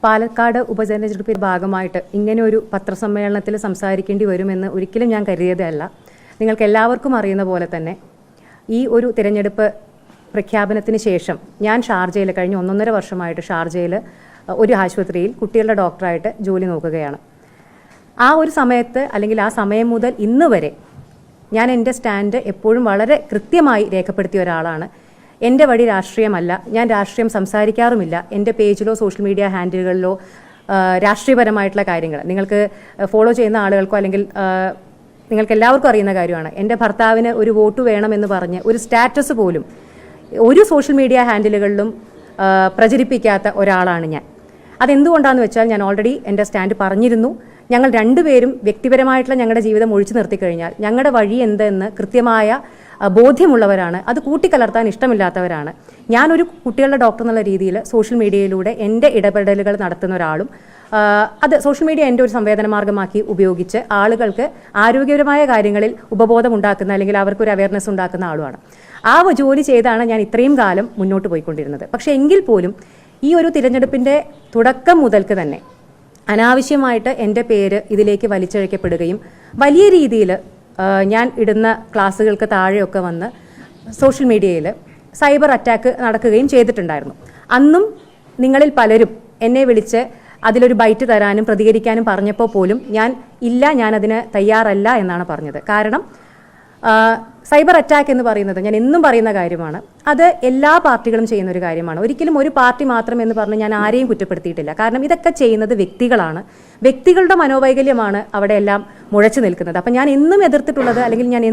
പാലക്കാട് ഉപതെരഞ്ഞെടുപ്പിന്റെ ഭാഗമായിട്ട് ഇങ്ങനെ ഒരു പത്രസമ്മേളനത്തിൽ സംസാരിക്കേണ്ടി വരുമെന്ന് ഒരിക്കലും ഞാൻ കരുതിയതല്ല. നിങ്ങൾക്ക് എല്ലാവർക്കും അറിയുന്ന പോലെ തന്നെ ഈ ഒരു തിരഞ്ഞെടുപ്പ് പ്രഖ്യാപനത്തിന് ശേഷം ഞാൻ ഷാർജയിൽ കഴിഞ്ഞ 1.5 വർഷമായിട്ട് ഷാർജയിൽ ഒരു ആശുപത്രിയിൽ കുട്ടികളുടെ ഡോക്ടറായിട്ട് ജോലി നോക്കുകയാണ്. ആ ഒരു സമയത്ത് അല്ലെങ്കിൽ ആ സമയം മുതൽ ഇന്ന് വരെ ഞാൻ എൻ്റെ സ്റ്റാൻഡ് എപ്പോഴും വളരെ കൃത്യമായി രേഖപ്പെടുത്തിയ ഒരാളാണ്. എൻ്റെ വഴി രാഷ്ട്രീയമല്ല, ഞാൻ രാഷ്ട്രീയം സംസാരിക്കാറുമില്ല. എൻ്റെ പേജിലോ സോഷ്യൽ മീഡിയ ഹാൻഡിലുകളിലോ രാഷ്ട്രീയപരമായിട്ടുള്ള കാര്യങ്ങൾ നിങ്ങൾക്ക് ഫോളോ ചെയ്യുന്ന ആളുകൾക്കോ അല്ലെങ്കിൽ നിങ്ങൾക്ക് എല്ലാവർക്കും അറിയുന്ന കാര്യമാണ്. എൻ്റെ ഭർത്താവിന് ഒരു വോട്ട് വേണമെന്ന് പറഞ്ഞ് ഒരു സ്റ്റാറ്റസ് പോലും ഒരു സോഷ്യൽ മീഡിയ ഹാൻഡിലുകളിലും പ്രചരിപ്പിക്കാത്ത ഒരാളാണ് ഞാൻ. അതെന്തുകൊണ്ടാണെന്ന് വെച്ചാൽ ഞാൻ ഓൾറെഡി എൻ്റെ സ്റ്റാൻഡ് പറഞ്ഞിരുന്നു. ഞങ്ങൾ രണ്ടുപേരും വ്യക്തിപരമായിട്ടുള്ള ഞങ്ങളുടെ ജീവിതം ഒഴിച്ചു നിർത്തിക്കഴിഞ്ഞാൽ ഞങ്ങളുടെ വഴി എന്തെന്ന് കൃത്യമായ ബോധ്യമുള്ളവരാണ്. അത് കൂട്ടിക്കലർത്താൻ ഇഷ്ടമില്ലാത്തവരാണ്. ഞാനൊരു കുട്ടികളുടെ ഡോക്ടർ എന്നുള്ള രീതിയിൽ സോഷ്യൽ മീഡിയയിലൂടെ എൻ്റെ ഇടപെടലുകൾ നടത്തുന്ന ഒരാളും അത് സോഷ്യൽ മീഡിയ എൻ്റെ ഒരു സംവേദന മാർഗമാക്കി ഉപയോഗിച്ച് ആളുകൾക്ക് ആരോഗ്യപരമായ കാര്യങ്ങളിൽ ഉപബോധം ഉണ്ടാക്കുന്ന അല്ലെങ്കിൽ അവർക്കൊരു അവയർനെസ് ഉണ്ടാക്കുന്ന ആളുമാണ്. ആ ജോലി ചെയ്താണ് ഞാൻ ഇത്രയും കാലം മുന്നോട്ട് പോയിക്കൊണ്ടിരുന്നത്. പക്ഷേ എങ്കിൽ പോലും ഈ ഒരു തിരഞ്ഞെടുപ്പിൻ്റെ തുടക്കം മുതൽക്ക് തന്നെ അനാവശ്യമായിട്ട് എൻ്റെ പേര് ഇതിലേക്ക് വലിച്ചഴക്കപ്പെടുകയും വലിയ രീതിയിൽ ഞാൻ ഇടുന്ന ക്ലാസ്സുകൾക്ക് താഴെയൊക്കെ വന്ന് സോഷ്യൽ മീഡിയയിൽ സൈബർ അറ്റാക്ക് നടക്കുകയും ചെയ്തിട്ടുണ്ടായിരുന്നു. അന്നും നിങ്ങളിൽ പലരും എന്നെ വിളിച്ച് അതിലൊരു ബൈറ്റ് തരാനും പ്രതികരിക്കാനും പറഞ്ഞപ്പോൾ പോലും ഞാനതിന് തയ്യാറല്ല എന്നാണ് പറഞ്ഞത്. കാരണം സൈബർ അറ്റാക്ക് എന്ന് പറയുന്നത് ഞാൻ എന്നും പറയുന്ന കാര്യമാണ്. അത് എല്ലാ പാർട്ടികളും ചെയ്യുന്ന ഒരു കാര്യമാണ്. ഒരിക്കലും ഒരു പാർട്ടി മാത്രം എന്ന് പറഞ്ഞ് ഞാൻ ആരെയും കുറ്റപ്പെടുത്തിയിട്ടില്ല. കാരണം ഇതൊക്കെ ചെയ്യുന്നത് വ്യക്തികളാണ്. വ്യക്തികളുടെ മനോവൈകല്യമാണ് അവിടെ എല്ലാം മുഴച്ചു നിൽക്കുന്നത്. അപ്പം ഞാൻ എന്നും എതിർത്തിട്ടുള്ളത് അല്ലെങ്കിൽ ഞാൻ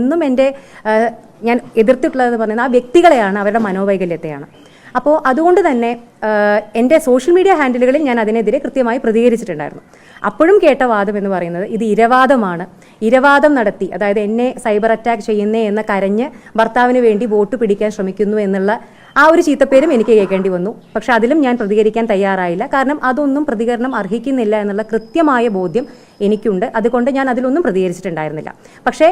എതിർത്തിട്ടുള്ളതെന്ന് പറയുന്നത് ആ വ്യക്തികളെയാണ്, അവരുടെ മനോവൈകല്യത്തെയാണ്. അപ്പോൾ അതുകൊണ്ട് തന്നെ എൻ്റെ സോഷ്യൽ മീഡിയ ഹാൻഡിലുകളിൽ ഞാൻ അതിനെതിരെ കൃത്യമായി പ്രതികരിച്ചിട്ടുണ്ടായിരുന്നു. അപ്പോഴും കേട്ട വാദം എന്ന് പറയുന്നത് ഇത് ഇരവാദമാണ്. ഇരവാദം നടത്തി, അതായത് എന്നെ സൈബർ അറ്റാക്ക് ചെയ്യുന്നേ എന്ന് കരഞ്ഞ് ഭർത്താവിന് വേണ്ടി വോട്ട് പിടിക്കാൻ ശ്രമിക്കുന്നു എന്നുള്ള ആ ഒരു ചീത്തപ്പേരും എനിക്ക് കേൾക്കേണ്ടി വന്നു. പക്ഷെ അതിലും ഞാൻ പ്രതികരിക്കാൻ തയ്യാറായില്ല. കാരണം അതൊന്നും പ്രതികരണം അർഹിക്കുന്നില്ല എന്നുള്ള കൃത്യമായ ബോധ്യം എനിക്കുണ്ട്. അതുകൊണ്ട് ഞാൻ അതിലൊന്നും പ്രതികരിച്ചിട്ടുണ്ടായിരുന്നില്ല. പക്ഷേ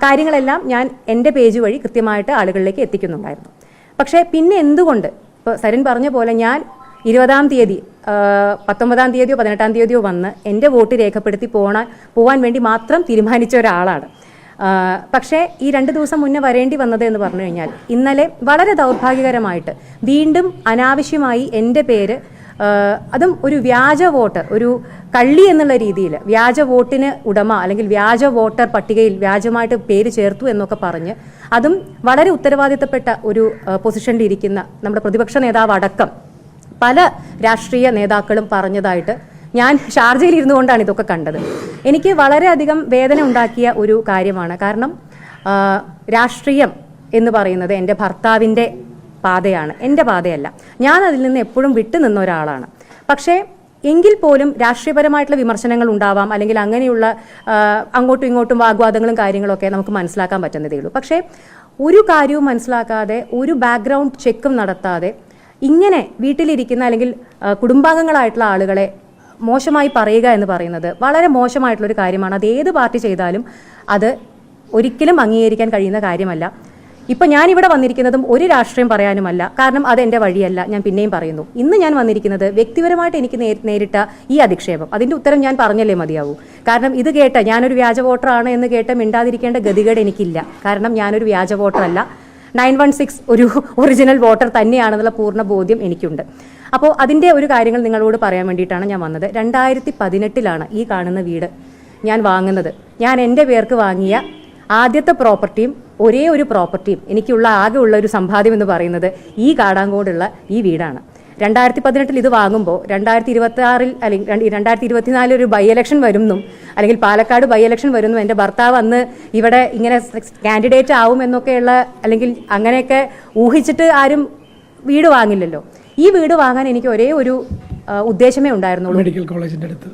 കാര്യങ്ങളെല്ലാം ഞാൻ എൻ്റെ പേജ് വഴി കൃത്യമായിട്ട് ആളുകളിലേക്ക് എത്തിക്കുന്നുണ്ടായിരുന്നു. പക്ഷേ പിന്നെ എന്തുകൊണ്ട് ഇപ്പോൾ സരിൻ പറഞ്ഞ പോലെ ഞാൻ 20-ാം തീയതി 19-ാം തീയതിയോ 18-ാം തീയതിയോ വന്ന് എൻ്റെ വോട്ട് രേഖപ്പെടുത്തി പോവാൻ വേണ്ടി മാത്രം തീരുമാനിച്ച ഒരാളാണ്. പക്ഷേ ഈ 2 ദിവസം മുന്നേ വരേണ്ടി വന്നത് എന്ന് പറഞ്ഞു കഴിഞ്ഞാൽ ഇന്നലെ വളരെ ദൗർഭാഗ്യകരമായിട്ട് വീണ്ടും അനാവശ്യമായി എൻ്റെ പേര്, അതും ഒരു വ്യാജ വോട്ടർ, ഒരു കള്ളി എന്നുള്ള രീതിയിൽ വ്യാജ വോട്ടിന് ഉടമ അല്ലെങ്കിൽ വ്യാജ വോട്ടർ പട്ടികയിൽ വ്യാജമായിട്ട് പേര് ചേർത്തു എന്നൊക്കെ പറഞ്ഞ്, അതും വളരെ ഉത്തരവാദിത്തപ്പെട്ട ഒരു പൊസിഷനിൽ ഇരിക്കുന്ന നമ്മുടെ പ്രതിപക്ഷ നേതാവ് അടക്കം പല രാഷ്ട്രീയ നേതാക്കളും പറഞ്ഞതായിട്ട് ഞാൻ ഷാർജയിൽ ഇരുന്നു കൊണ്ടാണ് ഇതൊക്കെ കണ്ടത്. എനിക്ക് വളരെയധികം വേദന ഉണ്ടാക്കിയ ഒരു കാര്യമാണ്. കാരണം രാഷ്ട്രീയം എന്ന് പറയുന്നത് എൻ്റെ ഭർത്താവിൻ്റെ പാതയാണ്, എൻ്റെ പാതയല്ല. ഞാൻ അതിൽ നിന്ന് എപ്പോഴും വിട്ടുനിന്ന ഒരാളാണ്. പക്ഷേ എങ്കിൽ പോലും രാഷ്ട്രീയപരമായിട്ടുള്ള വിമർശനങ്ങൾ ഉണ്ടാവാം, അല്ലെങ്കിൽ അങ്ങനെയുള്ള അങ്ങോട്ടും ഇങ്ങോട്ടും വാഗ്വാദങ്ങളും കാര്യങ്ങളൊക്കെ നമുക്ക് മനസ്സിലാക്കാൻ പറ്റുന്നതേ ഉള്ളൂ. പക്ഷേ ഒരു കാര്യവും മനസ്സിലാക്കാതെ, ഒരു ബാക്ക്ഗ്രൗണ്ട് ചെക്കും നടത്താതെ ഇങ്ങനെ വീട്ടിലിരിക്കുന്ന അല്ലെങ്കിൽ കുടുംബാംഗങ്ങളായിട്ടുള്ള ആളുകളെ മോശമായി പറയുക എന്ന് പറയുന്നത് വളരെ മോശമായിട്ടുള്ളൊരു കാര്യമാണ്. അത് ഏത് പാർട്ടി ചെയ്താലും അത് ഒരിക്കലും അംഗീകരിക്കാൻ കഴിയുന്ന കാര്യമല്ല. ഇപ്പം ഞാനിവിടെ വന്നിരിക്കുന്നതും ഒരു രാഷ്ട്രീയം പറയാനുമല്ല. കാരണം അതെൻ്റെ വഴിയല്ല. ഞാൻ പിന്നെയും പറയുന്നു, ഇന്ന് ഞാൻ വന്നിരിക്കുന്നത് വ്യക്തിപരമായിട്ട് എനിക്ക് നേരിട്ട ഈ അധിക്ഷേപം, അതിൻ്റെ ഉത്തരം ഞാൻ പറഞ്ഞല്ലേ മതിയാവൂ. കാരണം ഇത് കേട്ട് ഞാനൊരു വ്യാജ വോട്ടറാണ് എന്ന് കേട്ട് മിണ്ടാതിരിക്കേണ്ട ഗതികേട് എനിക്കില്ല. കാരണം ഞാനൊരു വ്യാജ വോട്ടറല്ല, 916 ഒരു ഒറിജിനൽ വോട്ടർ തന്നെയാണെന്നുള്ള പൂർണ്ണ ബോധ്യം എനിക്കുണ്ട്. അപ്പോൾ അതിൻ്റെ ഒരു കാര്യങ്ങൾ നിങ്ങളോട് പറയാൻ വേണ്ടിയിട്ടാണ് ഞാൻ വന്നത്. 2018 ഈ കാണുന്ന വീട് ഞാൻ വാങ്ങുന്നത്. ഞാൻ എൻ്റെ പേർക്ക് വാങ്ങിയ ആദ്യത്തെ പ്രോപ്പർട്ടിയും ഒരേ ഒരു പ്രോപ്പർട്ടിയും എനിക്കുള്ള ആകെ ഉള്ള ഒരു സമ്പാദ്യം എന്ന് പറയുന്നത് ഈ കാടാങ്കോടുള്ള ഈ വീടാണ്. 2018 ഇത് വാങ്ങുമ്പോൾ 2026 അല്ലെങ്കിൽ 2024 ഒരു ബൈ ഇലക്ഷൻ വരുമെന്നും അല്ലെങ്കിൽ പാലക്കാട് ബൈ ഇലക്ഷൻ വരുമെന്നും എൻ്റെ ഭർത്താവ് അന്ന് ഇവിടെ ഇങ്ങനെ കാൻഡിഡേറ്റ് ആവുമെന്നൊക്കെയുള്ള അല്ലെങ്കിൽ അങ്ങനെയൊക്കെ ഊഹിച്ചിട്ട് ആരും വീട് വാങ്ങില്ലല്ലോ. ഈ വീട് വാങ്ങാൻ എനിക്ക് ഒരേ ഒരു ഉദ്ദേശമേ ഉണ്ടായിരുന്നുള്ളൂ, മെഡിക്കൽ കോളേജിൻ്റെ അടുത്ത്.